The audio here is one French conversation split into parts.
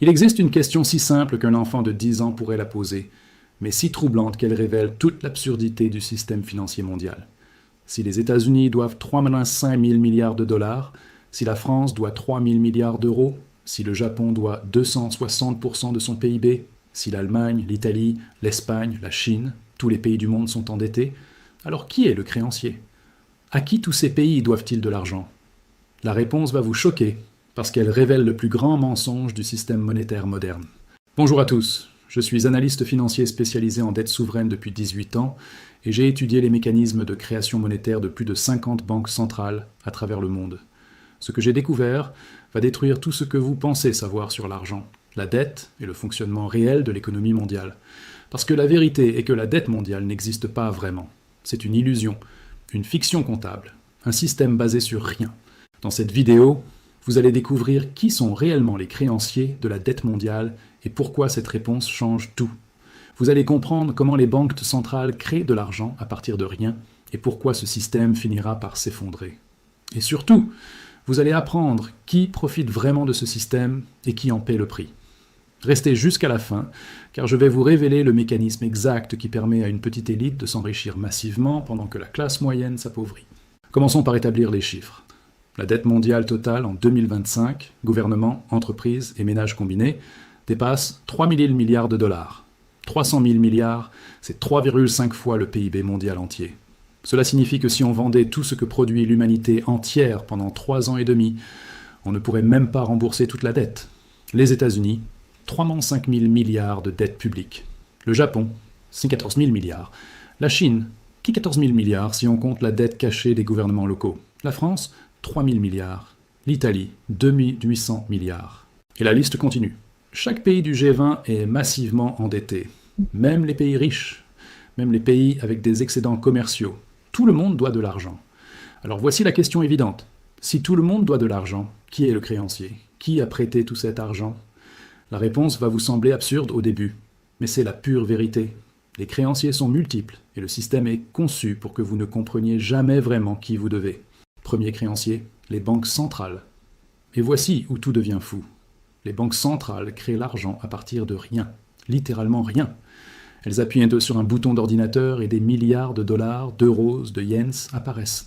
Il existe une question si simple qu'un enfant de 10 ans pourrait la poser, mais si troublante qu'elle révèle toute l'absurdité du système financier mondial. Si les États-Unis doivent 3,5 milliards de dollars, si la France doit 3 000 milliards d'euros, si le Japon doit 260% de son PIB, si l'Allemagne, l'Italie, l'Espagne, la Chine, tous les pays du monde sont endettés, alors qui est le créancier? À qui tous ces pays doivent-ils de l'argent? La réponse va vous choquer, parce qu'elle révèle le plus grand mensonge du système monétaire moderne. Bonjour à tous, je suis analyste financier spécialisé en dette souveraine depuis 18 ans et j'ai étudié les mécanismes de création monétaire de plus de 50 banques centrales à travers le monde. Ce que j'ai découvert va détruire tout ce que vous pensez savoir sur l'argent, la dette et le fonctionnement réel de l'économie mondiale. Parce que la vérité est que la dette mondiale n'existe pas vraiment. C'est une illusion, une fiction comptable, un système basé sur rien. Dans cette vidéo, vous allez découvrir qui sont réellement les créanciers de la dette mondiale et pourquoi cette réponse change tout. Vous allez comprendre comment les banques centrales créent de l'argent à partir de rien et pourquoi ce système finira par s'effondrer. Et surtout, vous allez apprendre qui profite vraiment de ce système et qui en paie le prix. Restez jusqu'à la fin, car je vais vous révéler le mécanisme exact qui permet à une petite élite de s'enrichir massivement pendant que la classe moyenne s'appauvrit. Commençons par établir les chiffres. La dette mondiale totale en 2025, gouvernement, entreprises et ménages combinés, dépasse 3 000 milliards de dollars. 300 000 milliards, c'est 3,5 fois le PIB mondial entier. Cela signifie que si on vendait tout ce que produit l'humanité entière pendant 3 ans et demi, on ne pourrait même pas rembourser toute la dette. Les États-Unis, 3,5 000 milliards de dette publique. Le Japon, c'est 14 000 milliards. La Chine, qui 14 000 milliards si on compte la dette cachée des gouvernements locaux. La France, 3 000 milliards. L'Italie, 2800 milliards. Et la liste continue. Chaque pays du G20 est massivement endetté. Même les pays riches, même les pays avec des excédents commerciaux. Tout le monde doit de l'argent. Alors voici la question évidente. Si tout le monde doit de l'argent, qui est le créancier? Qui a prêté tout cet argent? La réponse va vous sembler absurde au début, mais c'est la pure vérité. Les créanciers sont multiples et le système est conçu pour que vous ne compreniez jamais vraiment qui vous devez. Premier créancier, les banques centrales. Et voici où tout devient fou. Les banques centrales créent l'argent à partir de rien, littéralement rien. Elles appuient sur un bouton d'ordinateur et des milliards de dollars, d'euros, de yens apparaissent.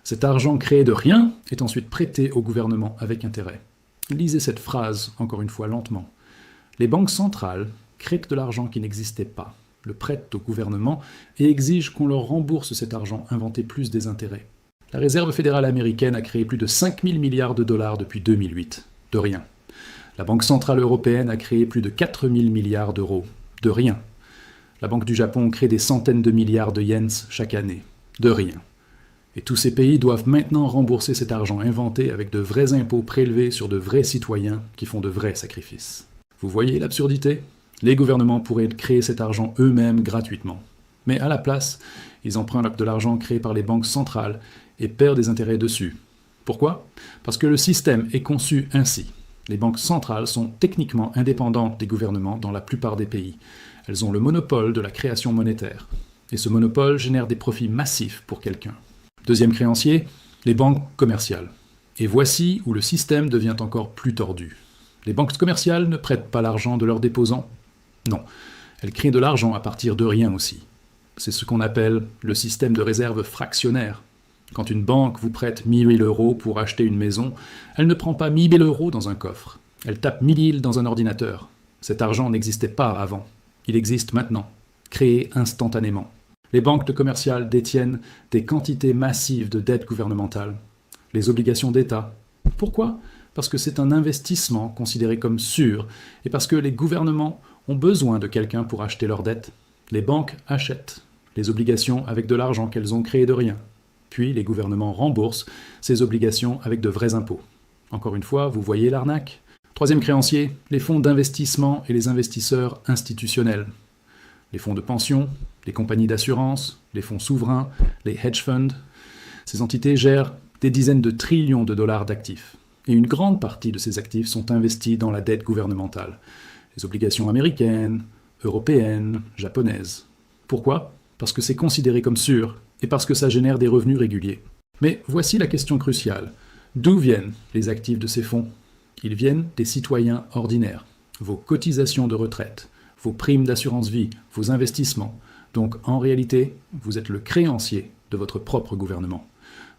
Cet argent créé de rien est ensuite prêté au gouvernement avec intérêt. Lisez cette phrase encore une fois lentement. Les banques centrales créent de l'argent qui n'existait pas, le prêtent au gouvernement et exigent qu'on leur rembourse cet argent inventé plus des intérêts. La Réserve fédérale américaine a créé plus de 5 000 milliards de dollars depuis 2008. De rien. La Banque centrale européenne a créé plus de 4 000 milliards d'euros. De rien. La Banque du Japon crée des centaines de milliards de yens chaque année. De rien. Et tous ces pays doivent maintenant rembourser cet argent inventé avec de vrais impôts prélevés sur de vrais citoyens qui font de vrais sacrifices. Vous voyez l'absurdité? Les gouvernements pourraient créer cet argent eux-mêmes gratuitement. Mais à la place, ils empruntent de l'argent créé par les banques centrales et perdent des intérêts dessus. Pourquoi? Parce que le système est conçu ainsi. Les banques centrales sont techniquement indépendantes des gouvernements dans la plupart des pays. Elles ont le monopole de la création monétaire. Et ce monopole génère des profits massifs pour quelqu'un. Deuxième créancier, les banques commerciales. Et voici où le système devient encore plus tordu. Les banques commerciales ne prêtent pas l'argent de leurs déposants. Non, elles créent de l'argent à partir de rien aussi. C'est ce qu'on appelle le système de réserve fractionnaire. Quand une banque vous prête 1 000 € pour acheter une maison, elle ne prend pas 1 000 € dans un coffre. Elle tape 1 000 dans un ordinateur. Cet argent n'existait pas avant. Il existe maintenant, créé instantanément. Les banques commerciales détiennent des quantités massives de dettes gouvernementales, les obligations d'État. Pourquoi? Parce que c'est un investissement considéré comme sûr et parce que les gouvernements ont besoin de quelqu'un pour acheter leurs dettes. Les banques achètent les obligations avec de l'argent qu'elles ont créé de rien. Puis les gouvernements remboursent ces obligations avec de vrais impôts. Encore une fois, vous voyez l'arnaque. Troisième créancier, les fonds d'investissement et les investisseurs institutionnels. Les fonds de pension, les compagnies d'assurance, les fonds souverains, les hedge funds. Ces entités gèrent des dizaines de trillions de dollars d'actifs. Et une grande partie de ces actifs sont investis dans la dette gouvernementale. Les obligations américaines, européennes, japonaises. Pourquoi? Parce que c'est considéré comme sûr et parce que ça génère des revenus réguliers. Mais voici la question cruciale. D'où viennent les actifs de ces fonds? Ils viennent des citoyens ordinaires. vos cotisations de retraite, vos primes d'assurance vie, vos investissements. Donc en réalité, vous êtes le créancier de votre propre gouvernement.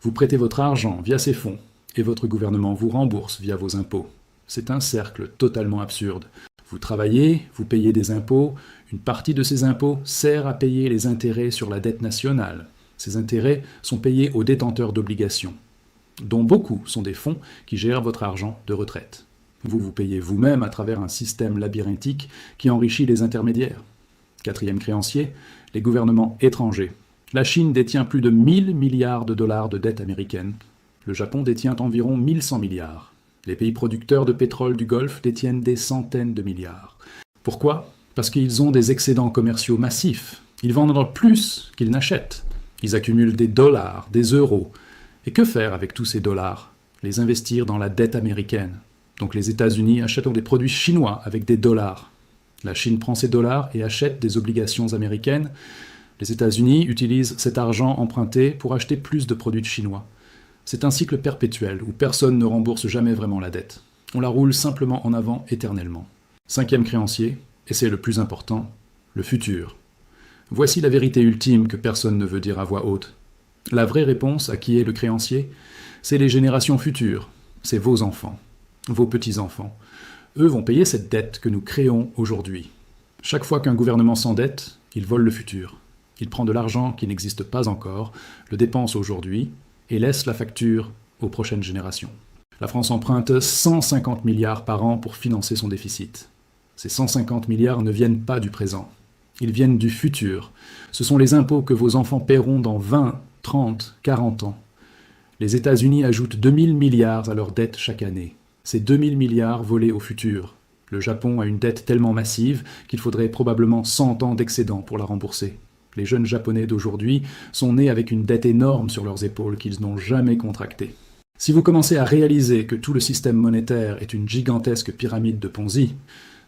Vous prêtez votre argent via ces fonds et votre gouvernement vous rembourse via vos impôts. C'est un cercle totalement absurde. Vous travaillez, vous payez des impôts, une partie de ces impôts sert à payer les intérêts sur la dette nationale. Ces intérêts sont payés aux détenteurs d'obligations, dont beaucoup sont des fonds qui gèrent votre argent de retraite. Vous vous payez vous-même à travers un système labyrinthique qui enrichit les intermédiaires. Quatrième créancier, les gouvernements étrangers. La Chine détient plus de 1000 milliards de dollars de dette américaine. Le Japon détient environ 1100 milliards. Les pays producteurs de pétrole du Golfe détiennent des centaines de milliards. Pourquoi ? Parce qu'ils ont des excédents commerciaux massifs. Ils vendent plus qu'ils n'achètent. Ils accumulent des dollars, des euros. Et que faire avec tous ces dollars ? Les investir dans la dette américaine. Donc les États-Unis achètent des produits chinois avec des dollars. La Chine prend ces dollars et achète des obligations américaines. Les États-Unis utilisent cet argent emprunté pour acheter plus de produits chinois. C'est un cycle perpétuel où personne ne rembourse jamais vraiment la dette. On la roule simplement en avant éternellement. Cinquième créancier, et c'est le plus important, le futur. Voici la vérité ultime que personne ne veut dire à voix haute. La vraie réponse à qui est le créancier, c'est les générations futures, c'est vos enfants, vos petits-enfants. Eux vont payer cette dette que nous créons aujourd'hui. Chaque fois qu'un gouvernement s'endette, il vole le futur. Il prend de l'argent qui n'existe pas encore, le dépense aujourd'hui, et laisse la facture aux prochaines générations. La France emprunte 150 milliards par an pour financer son déficit. Ces 150 milliards ne viennent pas du présent. Ils viennent du futur. Ce sont les impôts que vos enfants paieront dans 20, 30, 40 ans. Les États-Unis ajoutent 2000 milliards à leur dette chaque année. C'est 2000 milliards volés au futur. Le Japon a une dette tellement massive qu'il faudrait probablement 100 ans d'excédent pour la rembourser. Les jeunes Japonais d'aujourd'hui sont nés avec une dette énorme sur leurs épaules qu'ils n'ont jamais contractée. Si vous commencez à réaliser que tout le système monétaire est une gigantesque pyramide de Ponzi,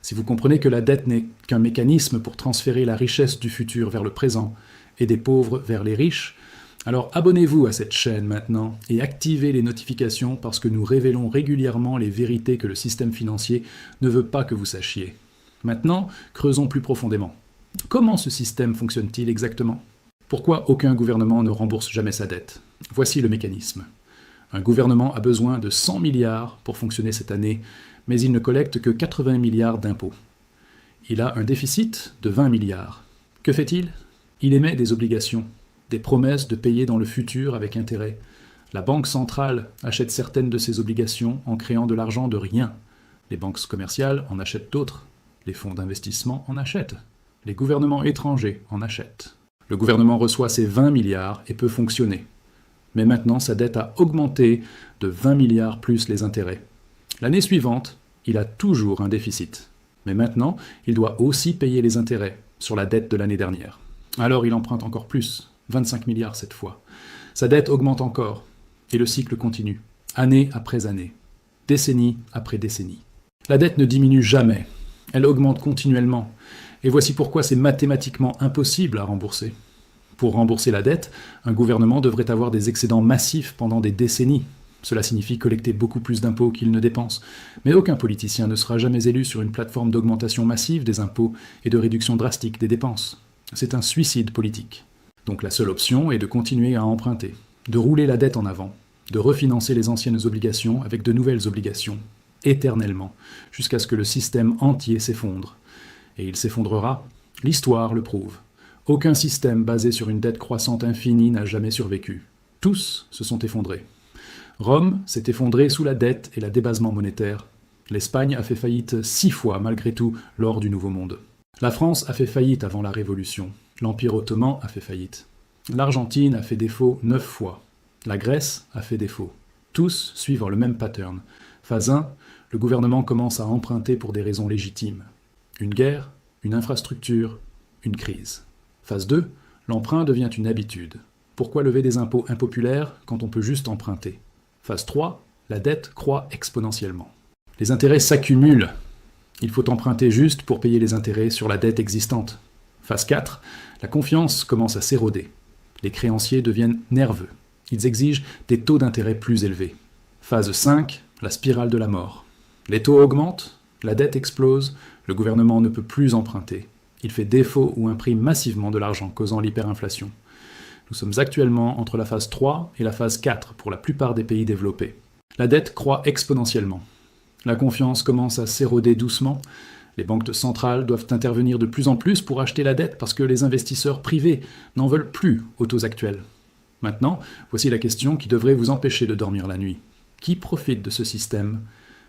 si vous comprenez que la dette n'est qu'un mécanisme pour transférer la richesse du futur vers le présent et des pauvres vers les riches, alors abonnez-vous à cette chaîne maintenant et activez les notifications parce que nous révélons régulièrement les vérités que le système financier ne veut pas que vous sachiez. Maintenant, creusons plus profondément. Comment ce système fonctionne-t-il exactement ? Pourquoi aucun gouvernement ne rembourse jamais sa dette ? Voici le mécanisme. Un gouvernement a besoin de 100 milliards pour fonctionner cette année, mais il ne collecte que 80 milliards d'impôts. Il a un déficit de 20 milliards. Que fait-il ? Il émet des obligations, des promesses de payer dans le futur avec intérêt. La Banque centrale achète certaines de ces obligations en créant de l'argent de rien. Les banques commerciales en achètent d'autres. Les fonds d'investissement en achètent. Les gouvernements étrangers en achètent. Le gouvernement reçoit ces 20 milliards et peut fonctionner. Mais maintenant, sa dette a augmenté de 20 milliards plus les intérêts. L'année suivante, il a toujours un déficit. Mais maintenant, il doit aussi payer les intérêts sur la dette de l'année dernière. Alors il emprunte encore plus, 25 milliards cette fois. Sa dette augmente encore, et le cycle continue, année après année, décennie après décennie. La dette ne diminue jamais, elle augmente continuellement. Et voici pourquoi c'est mathématiquement impossible à rembourser. Pour rembourser la dette, un gouvernement devrait avoir des excédents massifs pendant des décennies. Cela signifie collecter beaucoup plus d'impôts qu'il ne dépense. Mais aucun politicien ne sera jamais élu sur une plateforme d'augmentation massive des impôts et de réduction drastique des dépenses. C'est un suicide politique. Donc la seule option est de continuer à emprunter, de rouler la dette en avant, de refinancer les anciennes obligations avec de nouvelles obligations, éternellement, jusqu'à ce que le système entier s'effondre. Et il s'effondrera, l'histoire le prouve. Aucun système basé sur une dette croissante infinie n'a jamais survécu. Tous se sont effondrés. Rome s'est effondrée sous la dette et la débasement monétaire. L'Espagne a fait faillite 6 fois malgré tout lors du Nouveau Monde. La France a fait faillite avant la Révolution. L'Empire ottoman a fait faillite. L'Argentine a fait défaut 9 fois. La Grèce a fait défaut. Tous suivent le même pattern. Phase 1, le gouvernement commence à emprunter pour des raisons légitimes. Une guerre, une infrastructure, une crise. Phase 2, l'emprunt devient une habitude. Pourquoi lever des impôts impopulaires quand on peut juste emprunter ? Phase 3, la dette croît exponentiellement. Les intérêts s'accumulent. Il faut emprunter juste pour payer les intérêts sur la dette existante. Phase 4, la confiance commence à s'éroder. Les créanciers deviennent nerveux. Ils exigent des taux d'intérêt plus élevés. Phase 5, la spirale de la mort. Les taux augmentent, La dette explose, le gouvernement ne peut plus emprunter. Il fait défaut ou imprime massivement de l'argent, causant l'hyperinflation. Nous sommes actuellement entre la phase 3 et la phase 4 pour la plupart des pays développés. La dette croît exponentiellement. La confiance commence à s'éroder doucement. Les banques centrales doivent intervenir de plus en plus pour acheter la dette parce que les investisseurs privés n'en veulent plus aux taux actuels. Maintenant, voici la question qui devrait vous empêcher de dormir la nuit. Qui profite de ce système?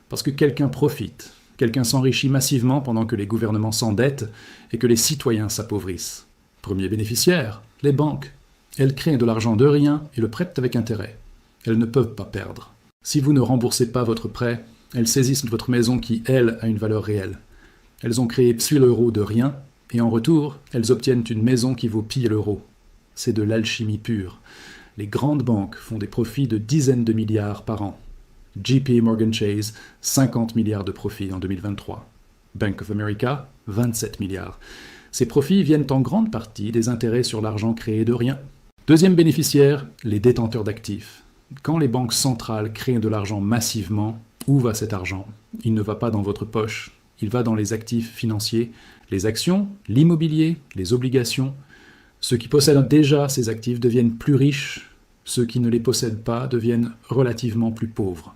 Parce que quelqu'un profite. Quelqu'un s'enrichit massivement pendant que les gouvernements s'endettent et que les citoyens s'appauvrissent. Premier bénéficiaire, les banques. Elles créent de l'argent de rien et le prêtent avec intérêt. Elles ne peuvent pas perdre. Si vous ne remboursez pas votre prêt, elles saisissent votre maison qui, elle, a une valeur réelle. Elles ont créé psi l'euro de rien, et en retour, elles obtiennent une maison qui vaut pi l'euro. C'est de l'alchimie pure. Les grandes banques font des profits de dizaines de milliards par an. JP Morgan Chase, 50 milliards de profits en 2023. Bank of America, 27 milliards. Ces profits viennent en grande partie des intérêts sur l'argent créé de rien. Deuxième bénéficiaire, les détenteurs d'actifs. Quand les banques centrales créent de l'argent massivement, où va cet argent? Il ne va pas dans votre poche. Il va dans les actifs financiers, les actions, l'immobilier, les obligations. Ceux qui possèdent déjà ces actifs deviennent plus riches. Ceux qui ne les possèdent pas deviennent relativement plus pauvres.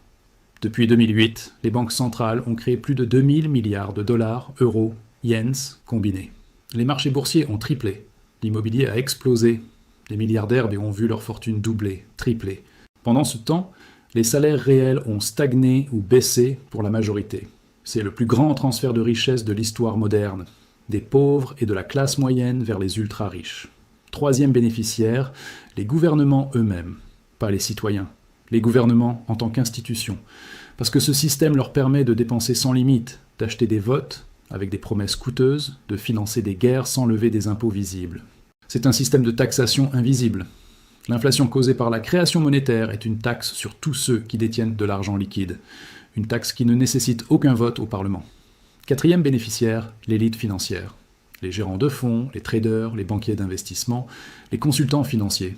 Depuis 2008, les banques centrales ont créé plus de 2000 milliards de dollars, euros, yens combinés. Les marchés boursiers ont triplé. L'immobilier a explosé. Les milliardaires ont vu leur fortune doubler, tripler. Pendant ce temps, les salaires réels ont stagné ou baissé pour la majorité. C'est le plus grand transfert de richesse de l'histoire moderne, des pauvres et de la classe moyenne vers les ultra-riches. Troisième bénéficiaire, les gouvernements eux-mêmes, pas les citoyens. Les gouvernements en tant qu'institution, parce que ce système leur permet de dépenser sans limite, d'acheter des votes avec des promesses coûteuses, de financer des guerres sans lever des impôts visibles. C'est un système de taxation invisible. L'inflation causée par la création monétaire est une taxe sur tous ceux qui détiennent de l'argent liquide, une taxe qui ne nécessite aucun vote au Parlement. Quatrième bénéficiaire, l'élite financière. Les gérants de fonds, les traders, les banquiers d'investissement, les consultants financiers.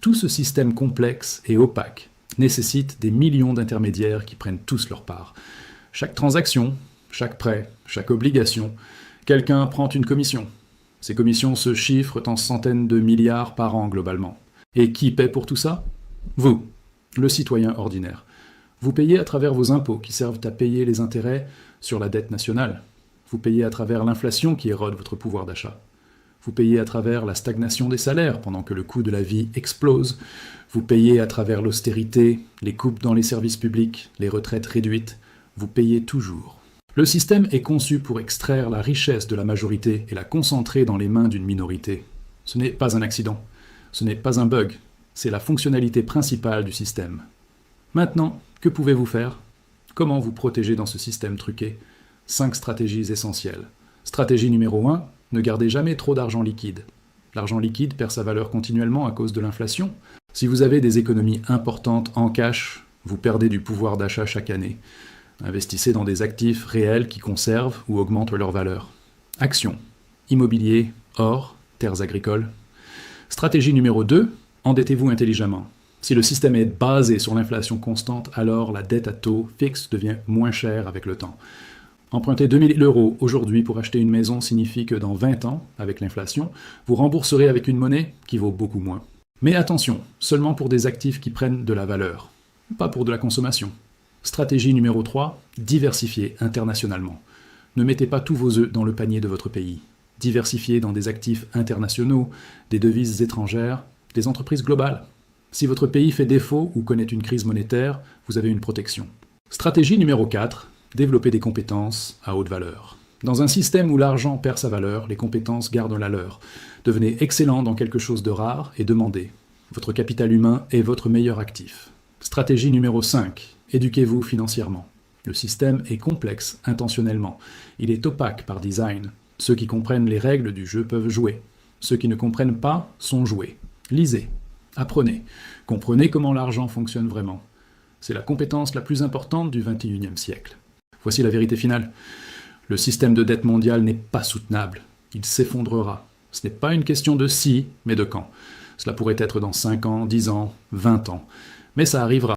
Tout ce système complexe et opaque nécessite des millions d'intermédiaires qui prennent tous leur part. Chaque transaction, chaque prêt, chaque obligation, quelqu'un prend une commission. Ces commissions se chiffrent en centaines de milliards par an globalement. Et qui paie pour tout ça? Vous, le citoyen ordinaire. Vous payez à travers vos impôts qui servent à payer les intérêts sur la dette nationale. Vous payez à travers l'inflation qui érode votre pouvoir d'achat. Vous payez à travers la stagnation des salaires pendant que le coût de la vie explose. Vous payez à travers l'austérité, les coupes dans les services publics, les retraites réduites. Vous payez toujours. Le système est conçu pour extraire la richesse de la majorité et la concentrer dans les mains d'une minorité. Ce n'est pas un accident. Ce n'est pas un bug. C'est la fonctionnalité principale du système. Maintenant, que pouvez-vous faire? Comment vous protéger dans ce système truqué? 5 stratégies essentielles. Stratégie numéro 1, ne gardez jamais trop d'argent liquide. L'argent liquide perd sa valeur continuellement à cause de l'inflation. Si vous avez des économies importantes en cash, vous perdez du pouvoir d'achat chaque année. Investissez dans des actifs réels qui conservent ou augmentent leur valeur. Actions. Immobilier, or, terres agricoles. Stratégie numéro 2, endettez-vous intelligemment. Si le système est basé sur l'inflation constante, alors la dette à taux fixe devient moins chère avec le temps. Emprunter 2000 € aujourd'hui pour acheter une maison signifie que dans 20 ans, avec l'inflation, vous rembourserez avec une monnaie qui vaut beaucoup moins. Mais attention, seulement pour des actifs qui prennent de la valeur, pas pour de la consommation. Stratégie numéro 3, diversifiez internationalement. Ne mettez pas tous vos œufs dans le panier de votre pays. Diversifiez dans des actifs internationaux, des devises étrangères, des entreprises globales. Si votre pays fait défaut ou connaît une crise monétaire, vous avez une protection. Stratégie numéro 4, développer des compétences à haute valeur. Dans un système où l'argent perd sa valeur, les compétences gardent la leur. Devenez excellent dans quelque chose de rare et demandé. Votre capital humain est votre meilleur actif. Stratégie numéro 5, éduquez-vous financièrement. Le système est complexe intentionnellement. Il est opaque par design. Ceux qui comprennent les règles du jeu peuvent jouer. Ceux qui ne comprennent pas sont joués. Lisez, apprenez, comprenez comment l'argent fonctionne vraiment. C'est la compétence la plus importante du XXIe siècle. Voici la vérité finale. Le système de dette mondiale n'est pas soutenable. Il s'effondrera. Ce n'est pas une question de si, mais de quand. Cela pourrait être dans 5 ans, 10 ans, 20 ans. Mais ça arrivera.